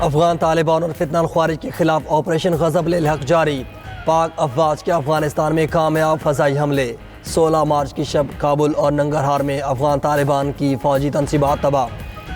افغان طالبان اور فتنہ الخوارج کے خلاف آپریشن غضب الحق جاری۔ پاک افواج کے افغانستان میں کامیاب فضائی حملے۔ 16 مارچ کی شب کابل اور ننگرہار میں افغان طالبان کی فوجی تنصیبات تباہ۔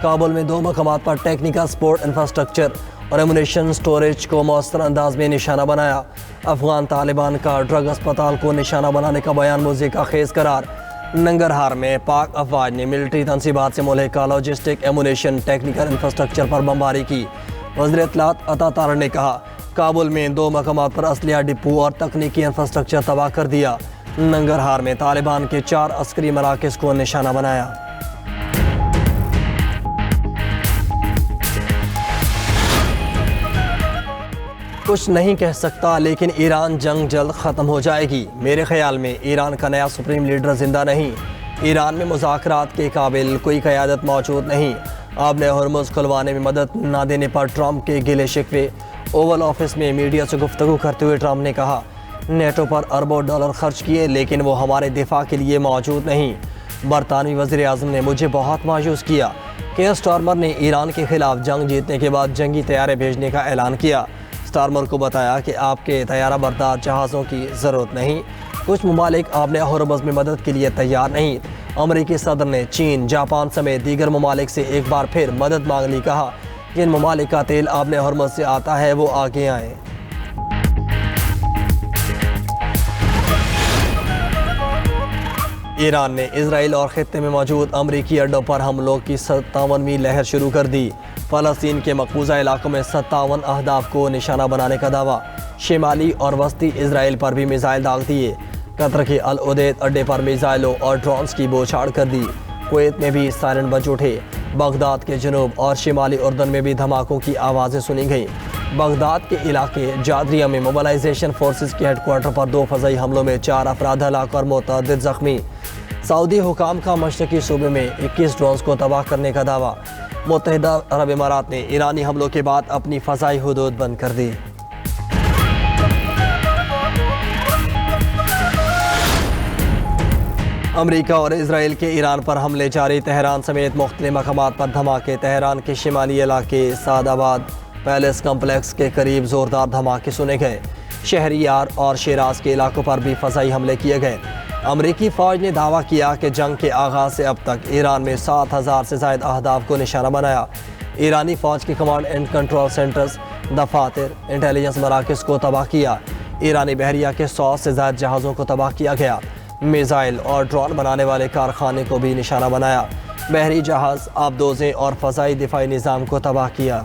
کابل میں 2 مقامات پر ٹیکنیکل سپورٹ انفراسٹرکچر اور ایمونیشن سٹوریج کو مؤثر انداز میں نشانہ بنایا۔ افغان طالبان کا ڈرگ اسپتال کو نشانہ بنانے کا بیان موضوع خیز قرار۔ ننگرہار میں پاک افواج نے ملٹری تنصیبات سے ملحقہ لاجسٹک ایمونیشن ٹیکنیکل انفراسٹرکچر پر بمباری کی۔ وزیر اطلاعات عطا طاہر نے کہا کابل میں 2 مقامات پر اسلحہ ڈپو اور تکنیکی انفراسٹرکچر تباہ کر دیا۔ ننگرہار میں طالبان کے 4 عسکری مراکز کو نشانہ بنایا۔ کچھ نہیں کہہ سکتا لیکن ایران جنگ جلد ختم ہو جائے گی۔ میرے خیال میں ایران کا نیا سپریم لیڈر زندہ نہیں۔ ایران میں مذاکرات کے قابل کوئی قیادت موجود نہیں۔ آپ نے ہرمز کھلوانے میں مدد نہ دینے پر ٹرمپ کے گلے شکوے۔ اوول آفس میں میڈیا سے گفتگو کرتے ہوئے ٹرمپ نے کہا نیٹو پر اربوں ڈالر خرچ کیے لیکن وہ ہمارے دفاع کے لیے موجود نہیں۔ برطانوی وزیر اعظم نے مجھے بہت مایوس کیا کہ سٹارمر نے ایران کے خلاف جنگ جیتنے کے بعد جنگی طیارے بھیجنے کا اعلان کیا۔ سٹارمر کو بتایا کہ آپ کے طیارہ بردار جہازوں کی ضرورت نہیں۔ کچھ ممالک آپ نے ہرمز میں مدد کے لیے تیار نہیں۔ امریکی صدر نے چین، جاپان سمیت دیگر ممالک سے ایک بار پھر مدد مانگ لی۔ کہا جن ممالک کا تیل آپ نے ہرمز سے آتا ہے وہ آگے آئیں۔ ایران نے اسرائیل اور خطے میں موجود امریکی اڈوں پر حملوں کی 57ویں لہر شروع کر دی۔ فلسطین کے مقبوضہ علاقوں میں 57 اہداف کو نشانہ بنانے کا دعویٰ۔ شمالی اور وسطی اسرائیل پر بھی میزائل داغ دیے۔ قطر کے العدید اڈے پر میزائلوں اور ڈرونز کی بوچھاڑ کر دی۔ کویت میں بھی سائرن بج اٹھے۔ بغداد کے جنوب اور شمالی اردن میں بھی دھماکوں کی آوازیں سنی گئیں۔ بغداد کے علاقے جادریہ میں موبلائزیشن فورسز کے ہیڈ کوارٹر پر 2 فضائی حملوں میں 4 افراد ہلاک اور متعدد زخمی۔ سعودی حکام کا مشرقی صوبے میں 21 ڈرونز کو تباہ کرنے کا دعویٰ۔ متحدہ عرب امارات نے ایرانی حملوں کے بعد اپنی فضائی حدود بند کر دی۔ امریکہ اور اسرائیل کے ایران پر حملے جاری۔ تہران سمیت مختلف مقامات پر دھماکے۔ تہران کے شمالی علاقے سعد آباد پیلس کمپلیکس کے قریب زوردار دھماکے سنے گئے۔ شہریار اور شیراز کے علاقوں پر بھی فضائی حملے کیے گئے۔ امریکی فوج نے دعویٰ کیا کہ جنگ کے آغاز سے اب تک ایران میں 7000 سے زائد اہداف کو نشانہ بنایا۔ ایرانی فوج کے کمانڈ اینڈ کنٹرول سینٹرز، دفاتر، انٹیلیجنس مراکز کو تباہ کیا۔ ایرانی بحریہ کے 100 سے زائد جہازوں کو تباہ کیا گیا۔ میزائل اور ڈرون بنانے والے کارخانے کو بھی نشانہ بنایا۔ بحری جہاز، آبدوزیں اور فضائی دفاعی نظام کو تباہ کیا۔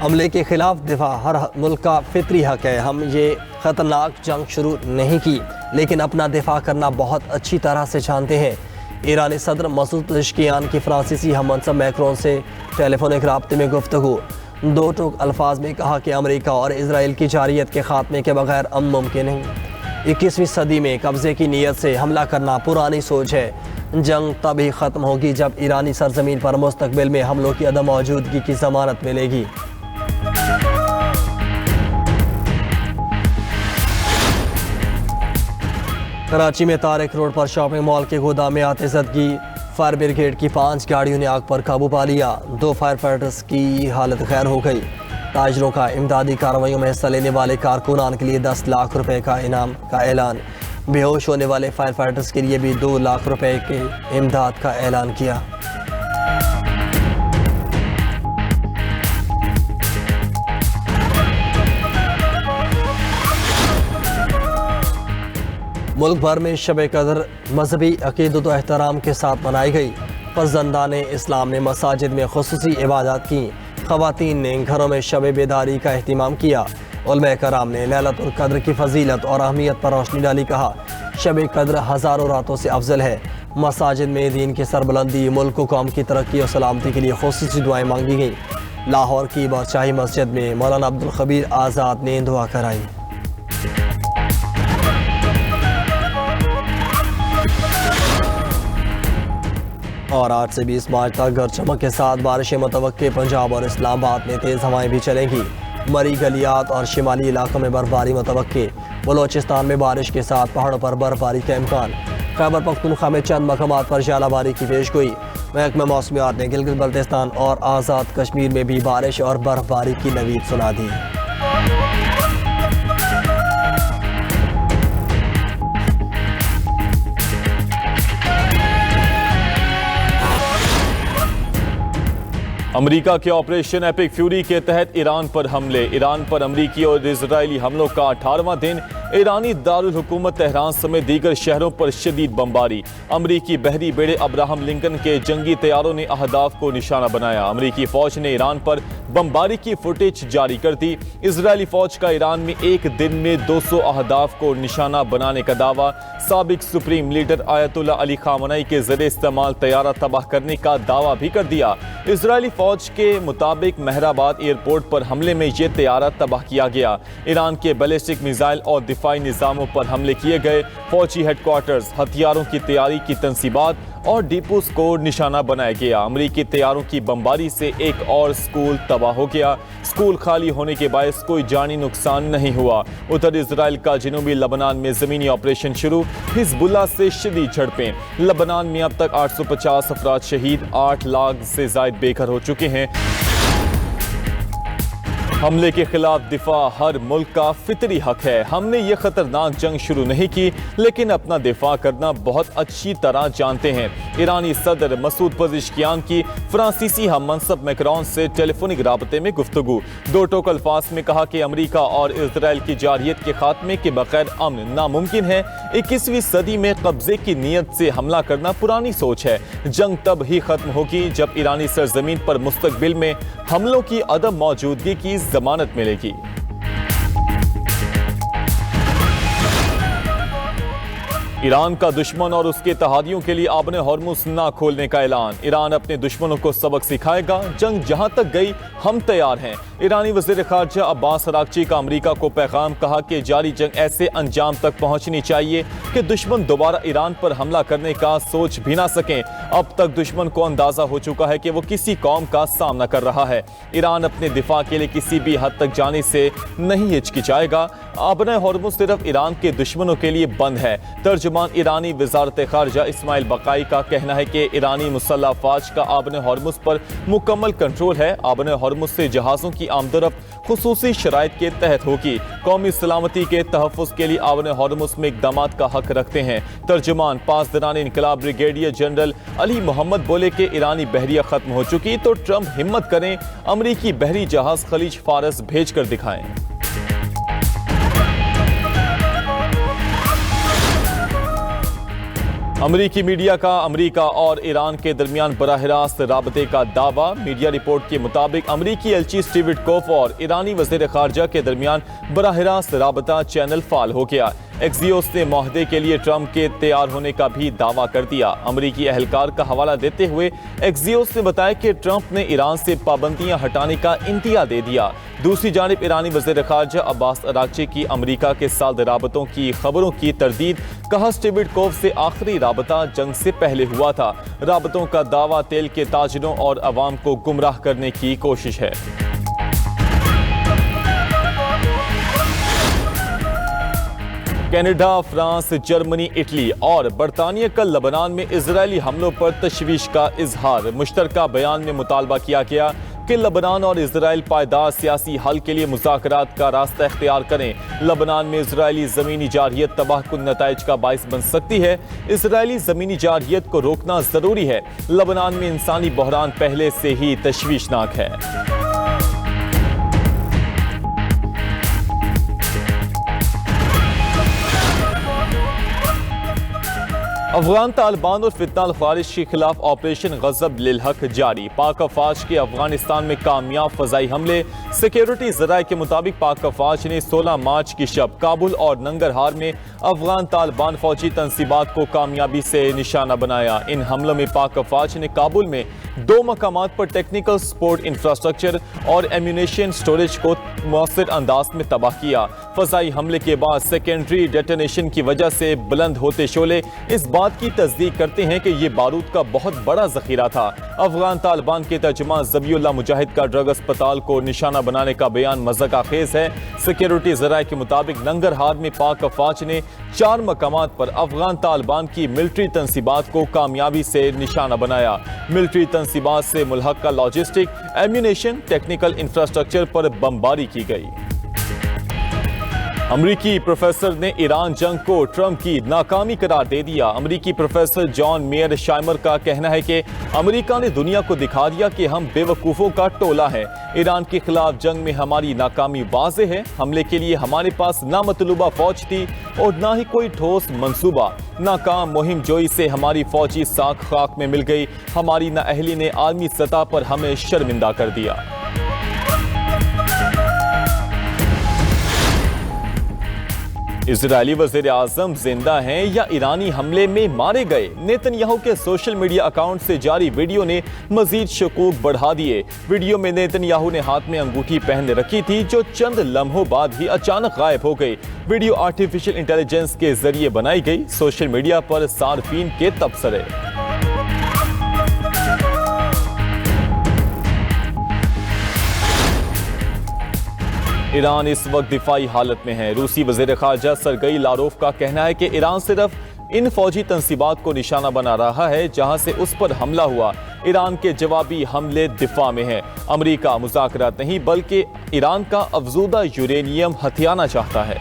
عملے کے خلاف دفاع ہر ملک کا فطری حق ہے۔ ہم یہ خطرناک جنگ شروع نہیں کی لیکن اپنا دفاع کرنا بہت اچھی طرح سے جانتے ہیں۔ ایرانی صدر مسعود پزشکیان کی فرانسیسی ہم منصب میکرون سے ٹیلی فونک رابطے میں گفتگو۔ 2 ٹوک الفاظ میں کہا کہ امریکہ اور اسرائیل کی جارحیت کے خاتمے کے بغیر امن ممکن نہیں۔ 21ویں صدی میں قبضے کی نیت سے حملہ کرنا پرانی سوچ ہے۔ جنگ تب ہی ختم ہوگی جب ایرانی سرزمین پر مستقبل میں حملوں کی عدم موجودگی کی ضمانت ملے گی۔ کراچی میں طارق روڈ پر شاپنگ مال کے گودام میں آتش زدگی۔ فائر بریگیڈ کی 5 گاڑیوں نے آگ پر قابو پا لیا۔ 2 فائر فائٹرز کی حالت خیر ہو گئی۔ تاجروں کا امدادی کارروائیوں میں حصہ لینے والے کارکنان کے لیے 10 لاکھ روپے کا انعام کا اعلان۔ بے ہوش ہونے والے فائر فائٹرز کے لیے بھی 2 لاکھ روپے کے امداد کا اعلان کیا۔ ملک بھر میں شب قدر مذہبی عقیدت و احترام کے ساتھ منائی گئی۔ پسندان اسلام نے مساجد میں خصوصی عبادات کی۔ خواتین نے گھروں میں شب بیداری کا اہتمام کیا۔ علماء کرام نے لیلۃ القدر کی فضیلت اور اہمیت پر روشنی ڈالی۔ کہا شب قدر ہزاروں راتوں سے افضل ہے۔ مساجد میں دین کی سربلندی، ملک و قوم کی ترقی اور سلامتی کے لیے خصوصی دعائیں مانگی گئیں۔ لاہور کی بادشاہی مسجد میں مولانا عبدالخبیر آزاد نے دعا کرائی۔ اور 8 سے 20 مارچ تک گرج چمک کے ساتھ بارشیں متوقع۔ پنجاب اور اسلام آباد میں تیز ہوائیں بھی چلیں گی۔ مری گلیات اور شمالی علاقوں میں برفباری متوقع۔ بلوچستان میں بارش کے ساتھ پہاڑوں پر برفباری کا امکان۔ خیبر پختونخوا میں چند مقامات پر ژالہ باری کی پیش گوئی۔ محکمہ موسمیات نے گلگت بلتستان اور آزاد کشمیر میں بھی بارش اور برف باری کی نوید سنا دی۔ امریکہ کے آپریشن ایپک فیوری کے تحت ایران پر حملے۔ ایران پر امریکی اور اسرائیلی حملوں کا 18واں دن۔ ایرانی دارالحکومت تہران سمیت دیگر شہروں پر شدید بمباری۔ امریکی بحری بیڑے ابراہم لنکن کے جنگی طیاروں نے اہداف کو نشانہ بنایا۔ امریکی فوج نے ایران پر بمباری کی فوٹیج جاری کر دی۔ اسرائیلی فوج کا ایران میں ایک دن میں 200 اہداف کو نشانہ بنانے کا دعویٰ۔ سابق سپریم لیڈر آیت اللہ علی خامنئی کے زیر استعمال طیارہ تباہ کرنے کا دعویٰ بھی کر دیا۔ اسرائیلی فوج کے مطابق مہرآباد ایئرپورٹ پر حملے میں یہ طیارہ تباہ کیا گیا۔ ایران کے بیلسٹک میزائل اور دفاعی نظاموں پر حملے کیے گئے۔ فوجی ہیڈ کوارٹرز، ہتھیاروں کی تیاری کی تنصیبات اور ڈیپوز کو نشانہ بنایا گیا۔ امریکی طیاروں کی بمباری سے ایک اور سکول تباہ ہو گیا۔ سکول خالی ہونے کے باعث کوئی جانی نقصان نہیں ہوا۔ ادھر اسرائیل کا جنوبی لبنان میں زمینی آپریشن شروع۔ حزب اللہ سے شدید جھڑپیں۔ لبنان میں اب تک 850 افراد شہید، 8 لاکھ سے زائد بے گھر ہو چکے ہیں۔ حملے کے خلاف دفاع ہر ملک کا فطری حق ہے۔ ہم نے یہ خطرناک جنگ شروع نہیں کی، لیکن اپنا دفاع کرنا بہت اچھی طرح جانتے ہیں۔ ایرانی صدر مسعود پزشکیان کی فرانسیسی ہم منصب میکرون سے ٹیلی فونک رابطے میں گفتگو۔ دو ٹوک الفاظ میں کہا کہ امریکہ اور اسرائیل کی جارحیت کے خاتمے کے بغیر امن ناممکن ہے۔ 21ویں صدی میں قبضے کی نیت سے حملہ کرنا پرانی سوچ ہے۔ جنگ تب ہی ختم ہوگی جب ایرانی سرزمین پر مستقبل میں حملوں کی عدم موجودگی کی ضمانت ملے گی۔ ایران کا دشمن اور اس کے اتحادیوں کے لیے آبِ ہرمز نہ کھولنے کا اعلان۔ ایران اپنے دشمنوں کو سبق سکھائے گا، جنگ جہاں تک گئی ہم تیار ہیں۔ ایرانی وزیر خارجہ عباس اراغچی کا امریکہ کو پیغام، کہا کہ جاری جنگ ایسے انجام تک پہنچنی چاہیے کہ دشمن دوبارہ ایران پر حملہ کرنے کا سوچ بھی نہ سکیں۔ اب تک دشمن کو اندازہ ہو چکا ہے کہ وہ کسی قوم کا سامنا کر رہا ہے۔ ایران اپنے دفاع کے لیے کسی بھی حد تک جانے سے نہیں ہچکچائے گا۔ آبِ ہرمز صرف ایران کے دشمنوں کے لیے بند ہے۔ ترجمان ایرانی وزارت خارجہ اسماعیل بقائی کا کہنا ہے کہ ایرانی مسلح افواج کا آبِ ہرمز پر مکمل کنٹرول ہے۔ آبِ ہرمز سے جہازوں کی آمد و رفت خصوصی شرائط کے تحت ہوگی۔ قومی سلامتی کے تحفظ کے لیے آبِ ہرمز میں اقدامات کا حق رکھتے ہیں۔ ترجمان پاسداران انقلاب بریگیڈیئر جنرل علی محمد بولے کہ ایرانی بحریہ ختم ہو چکی تو ٹرمپ ہمت کریں، امریکی بحری جہاز خلیج فارس بھیج کر دکھائیں۔ امریکی میڈیا کا امریکہ اور ایران کے درمیان براہ راست رابطے کا دعویٰ۔ میڈیا رپورٹ کے مطابق امریکی ایلچی اسٹیو وٹکوف اور ایرانی وزیر خارجہ کے درمیان براہ راست رابطہ چینل فعال ہو گیا۔ ایکزیوس نے معاہدے کے لیے ٹرمپ کے تیار ہونے کا بھی دعویٰ کر دیا۔ امریکی اہلکار کا حوالہ دیتے ہوئے ایکزیوس نے بتایا کہ ٹرمپ نے ایران سے پابندیاں ہٹانے کا انتہا دے دیا۔ دوسری جانب ایرانی وزیر خارجہ عباس اراغچی کی امریکہ کے ساتھ رابطوں کی خبروں کی تردید، کہا اسٹیو وٹکوف سے آخری رابطہ جنگ سے پہلے ہوا تھا۔ رابطوں کا دعویٰ تیل کے تاجروں اور عوام کو گمراہ کرنے کی کوشش ہے۔ کینیڈا، فرانس، جرمنی، اٹلی اور برطانیہ کا لبنان میں اسرائیلی حملوں پر تشویش کا اظہار۔ مشترکہ بیان میں مطالبہ کیا گیا کہ لبنان اور اسرائیل پائیدار سیاسی حل کے لیے مذاکرات کا راستہ اختیار کریں۔ لبنان میں اسرائیلی زمینی جارحیت تباہ کن نتائج کا باعث بن سکتی ہے۔ اسرائیلی زمینی جارحیت کو روکنا ضروری ہے۔ لبنان میں انسانی بحران پہلے سے ہی تشویشناک ہے۔ افغان طالبان اور فتنہ الخوارج کے خلاف آپریشن غضب للحق جاری۔ پاک افواج کے افغانستان میں کامیاب فضائی حملے۔ سیکیورٹی ذرائع کے مطابق پاک افواج نے 16 مارچ کی شب کابل اور ننگرہار میں افغان طالبان فوجی تنصیبات کو کامیابی سے نشانہ بنایا۔ ان حملوں میں پاک افواج نے کابل میں 2 مقامات پر ٹیکنیکل سپورٹ انفراسٹرکچر اور ایمونیشن سٹوریج کو مؤثر انداز میں تباہ کیا۔ فضائی حملے کے بعد سیکنڈری ڈیٹونیشن کی وجہ سے بلند ہوتے شعلے اس بات بات کی تصدیق کرتے ہیں کہ یہ بارود کا بہت بڑا ذخیرہ تھا۔ افغان طالبان کے ترجمان ذبیح اللہ مجاہد کا ڈرگ اسپتال کو نشانہ بنانے کا بیان مضحکہ خیز ہے۔ سیکیورٹی ذرائع کے مطابق ننگرہار میں پاک افواج نے 4 مقامات پر افغان طالبان کی ملٹری تنصیبات کو کامیابی سے نشانہ بنایا۔ ملٹری تنصیبات سے ملحقہ لاجسٹک، ایمیونیشن، ٹیکنیکل انفراسٹرکچر پر بمباری کی گئی۔ امریکی پروفیسر نے ایران جنگ کو ٹرمپ کی ناکامی قرار دے دیا۔ امریکی پروفیسر جان میئر شائمر کا کہنا ہے کہ امریکہ نے دنیا کو دکھا دیا کہ ہم بے وقوفوں کا ٹولہ ہے۔ ایران کے خلاف جنگ میں ہماری ناکامی واضح ہے۔ حملے کے لیے ہمارے پاس نہ مطلوبہ فوج تھی اور نہ ہی کوئی ٹھوس منصوبہ۔ ناکام مہم جوئی سے ہماری فوجی ساکھ خاک میں مل گئی۔ ہماری نااہلی نے عالمی سطح پر ہمیں شرمندہ کر دیا۔ اسرائیلی وزیر اعظم زندہ ہیں یا ایرانی حملے میں مارے گئے؟ نیتن یاہو کے سوشل میڈیا اکاؤنٹ سے جاری ویڈیو نے مزید شکوک بڑھا دیے۔ ویڈیو میں نیتن یاہو نے ہاتھ میں انگوٹھی پہن رکھی تھی جو چند لمحوں بعد ہی اچانک غائب ہو گئی۔ ویڈیو آرٹیفیشل انٹیلیجنس کے ذریعے بنائی گئی۔ سوشل میڈیا پر صارفین کے تبصرے۔ ایران اس وقت دفاعی حالت میں ہے۔ روسی وزیر خارجہ سرگئی لاروف کا کہنا ہے کہ ایران صرف ان فوجی تنصیبات کو نشانہ بنا رہا ہے جہاں سے اس پر حملہ ہوا۔ ایران کے جوابی حملے دفاع میں ہیں۔ امریکہ مذاکرات نہیں بلکہ ایران کا افزودہ یورینیم ہتھیانا چاہتا ہے۔